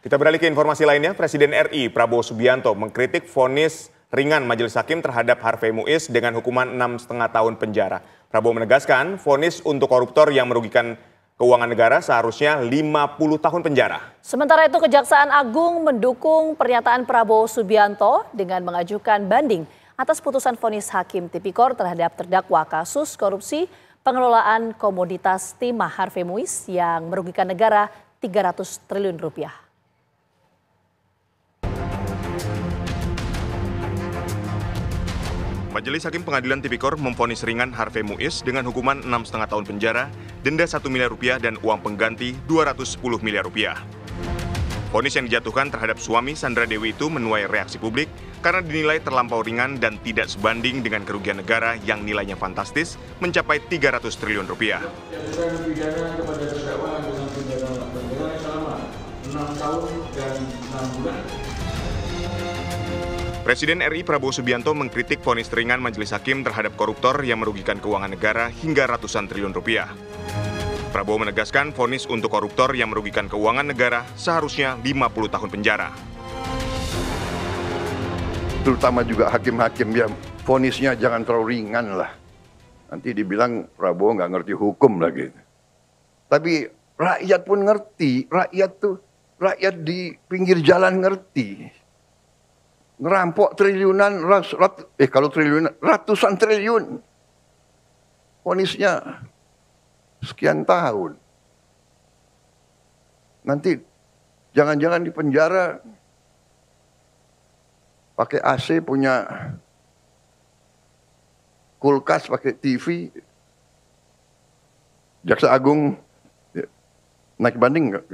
Kita beralih ke informasi lainnya, Presiden RI Prabowo Subianto mengkritik vonis ringan Majelis Hakim terhadap Harvey Muiz dengan hukuman 6,5 tahun penjara. Prabowo menegaskan vonis untuk koruptor yang merugikan keuangan negara seharusnya 50 tahun penjara. Sementara itu Kejaksaan Agung mendukung pernyataan Prabowo Subianto dengan mengajukan banding atas putusan vonis Hakim Tipikor terhadap terdakwa kasus korupsi pengelolaan komoditas timah Harvey Muiz yang merugikan negara 300 triliun rupiah. Majelis Hakim Pengadilan Tipikor memvonis ringan Harvey Muiz dengan hukuman 6,5 tahun penjara, denda 1 miliar rupiah dan uang pengganti 210 miliar rupiah. Vonis yang dijatuhkan terhadap suami Sandra Dewi itu menuai reaksi publik karena dinilai terlampau ringan dan tidak sebanding dengan kerugian negara yang nilainya fantastis mencapai 300 triliun rupiah. Jatuhkan pidana kepada terdakwa dengan pidana selama 6 tahun dan 6 bulan. Presiden RI Prabowo Subianto mengkritik vonis ringan Majelis Hakim terhadap koruptor yang merugikan keuangan negara hingga ratusan triliun rupiah. Prabowo menegaskan vonis untuk koruptor yang merugikan keuangan negara seharusnya 50 tahun penjara. Terutama juga hakim-hakim yang vonisnya jangan terlalu ringan lah. Nanti dibilang Prabowo nggak ngerti hukum lagi. Tapi rakyat pun ngerti, rakyat di pinggir jalan ngerti. Ngerampok triliunan, kalau triliunan, ratusan triliun. Vonisnya sekian tahun. Nanti jangan-jangan di penjara pakai AC, punya kulkas, pakai TV. Jaksa Agung naik banding nggak?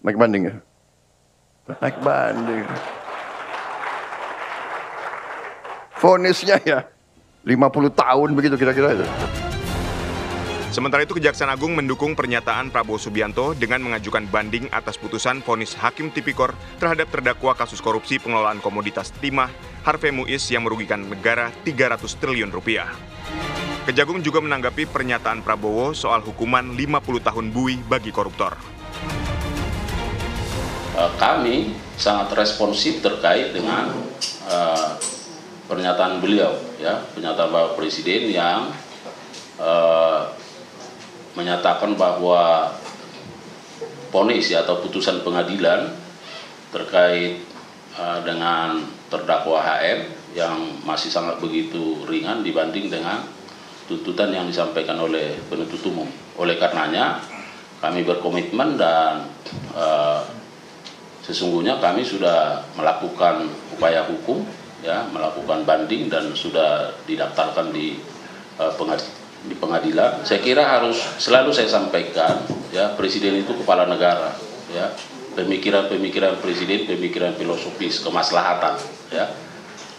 Naik banding ya? Naik banding. Vonisnya ya 50 tahun begitu kira-kira itu. Sementara itu Kejaksaan Agung mendukung pernyataan Prabowo Subianto dengan mengajukan banding atas putusan vonis Hakim Tipikor terhadap terdakwa kasus korupsi pengelolaan komoditas timah Harvey Muiz yang merugikan negara 300 triliun rupiah. Kejagung juga menanggapi pernyataan Prabowo soal hukuman 50 tahun bui bagi koruptor. Kami sangat responsif terkait dengan pernyataan beliau, ya, pernyataan Bapak Presiden yang menyatakan bahwa vonis atau putusan pengadilan terkait dengan terdakwa HM yang masih sangat begitu ringan dibanding dengan tuntutan yang disampaikan oleh penuntut umum. Oleh karenanya kami berkomitmen dan sesungguhnya kami sudah melakukan upaya hukum, ya, melakukan banding dan sudah didaftarkan di pengadilan. Saya kira harus selalu saya sampaikan, ya, Presiden itu kepala negara, ya, pemikiran Presiden, pemikiran filosofis, kemaslahatan, ya.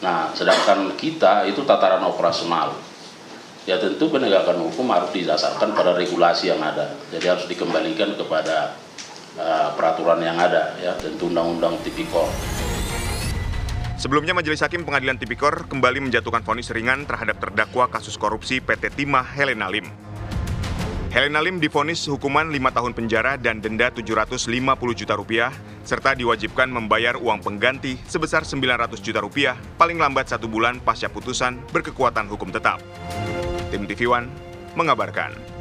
Nah, sedangkan kita itu tataran operasional. Ya tentu penegakan hukum harus didasarkan pada regulasi yang ada. Jadi harus dikembalikan kepada peraturan yang ada, ya, tentu Undang-Undang Tipikor. Sebelumnya Majelis Hakim Pengadilan Tipikor kembali menjatuhkan vonis ringan terhadap terdakwa kasus korupsi PT Timah Helena Lim. Helena Lim divonis hukuman 5 tahun penjara dan denda 750 juta rupiah, serta diwajibkan membayar uang pengganti sebesar 900 juta rupiah paling lambat 1 bulan pasca putusan berkekuatan hukum tetap. Tim TV One mengabarkan.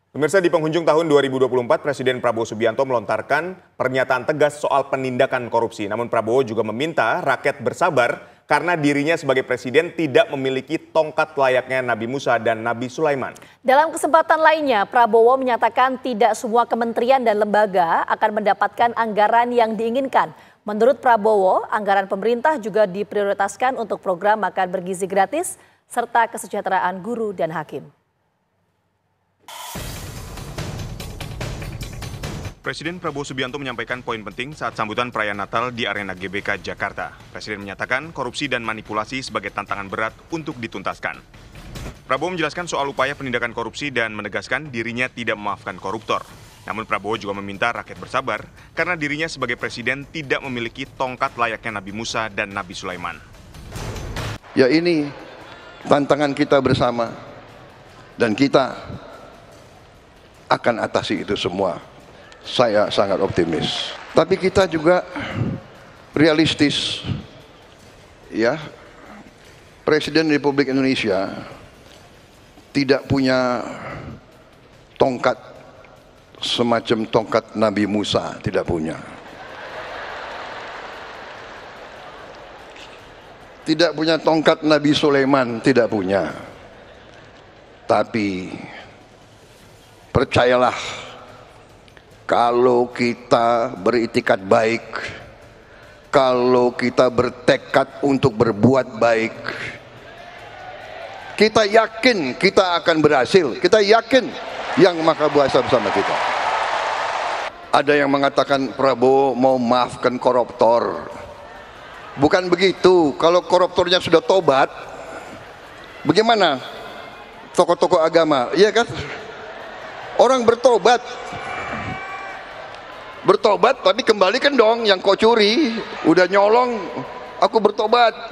Pemirsa, di penghujung tahun 2024, Presiden Prabowo Subianto melontarkan pernyataan tegas soal penindakan korupsi. Namun Prabowo juga meminta rakyat bersabar karena dirinya sebagai presiden tidak memiliki tongkat layaknya Nabi Musa dan Nabi Sulaiman. Dalam kesempatan lainnya, Prabowo menyatakan tidak semua kementerian dan lembaga akan mendapatkan anggaran yang diinginkan. Menurut Prabowo, anggaran pemerintah juga diprioritaskan untuk program makan bergizi gratis serta kesejahteraan guru dan hakim. Presiden Prabowo Subianto menyampaikan poin penting saat sambutan perayaan Natal di Arena GBK Jakarta. Presiden menyatakan korupsi dan manipulasi sebagai tantangan berat untuk dituntaskan. Prabowo menjelaskan soal upaya penindakan korupsi dan menegaskan dirinya tidak memaafkan koruptor. Namun Prabowo juga meminta rakyat bersabar karena dirinya sebagai presiden tidak memiliki tongkat layaknya Nabi Musa dan Nabi Sulaiman. Ya, ini tantangan kita bersama dan kita akan atasi itu semua. Saya sangat optimis. Tapi kita juga realistis. Ya, Presiden Republik Indonesia tidak punya tongkat semacam tongkat Nabi Musa, tidak punya. Tidak punya tongkat Nabi Sulaiman, tidak punya. Tapi percayalah, kalau kita beritikat baik, kalau kita bertekad untuk berbuat baik, kita yakin kita akan berhasil. Kita yakin Yang Maha Kuasa bersama kita. Ada yang mengatakan Prabowo mau maafkan koruptor. Bukan begitu. Kalau koruptornya sudah tobat, bagaimana tokoh-tokoh agama? Iya kan? Orang bertobat, tapi kembalikan dong yang kau curi. Udah nyolong, aku bertobat.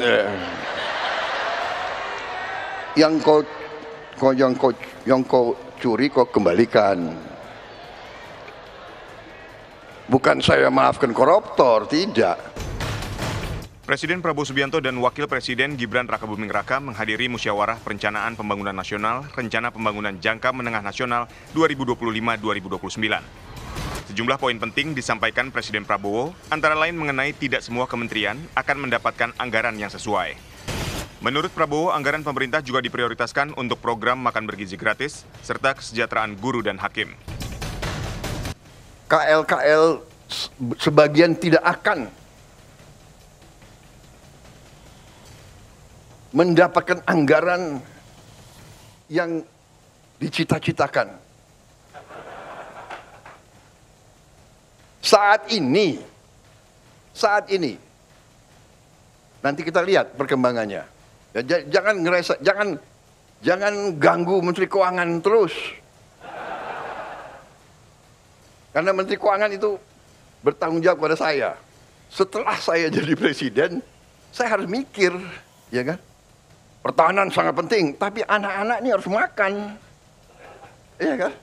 Yang kau curi kau kembalikan. Bukan saya maafkan koruptor, tidak. Presiden Prabowo Subianto dan Wakil Presiden Gibran Rakabuming Raka menghadiri Musyawarah Perencanaan Pembangunan Nasional Rencana Pembangunan Jangka Menengah Nasional 2025-2029. Sejumlah poin penting disampaikan Presiden Prabowo, antara lain mengenai tidak semua kementerian akan mendapatkan anggaran yang sesuai. Menurut Prabowo, anggaran pemerintah juga diprioritaskan untuk program makan bergizi gratis, serta kesejahteraan guru dan hakim. KL sebagian tidak akan mendapatkan anggaran yang dicita-citakan. Saat ini, nanti kita lihat perkembangannya. Ya, jangan ganggu Menteri Keuangan terus. Karena Menteri Keuangan itu bertanggung jawab pada saya. Setelah saya jadi presiden, saya harus mikir, ya kan? Pertahanan sangat penting, tapi anak-anak ini harus makan. Iya kan?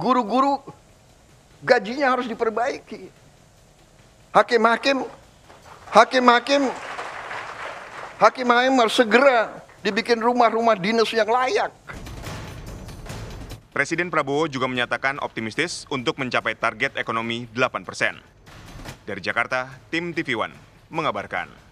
Guru-guru gajinya harus diperbaiki. Hakim-hakim harus segera dibikin rumah-rumah dinas yang layak. Presiden Prabowo juga menyatakan optimistis untuk mencapai target ekonomi 8%. Dari Jakarta, tim TV One mengabarkan.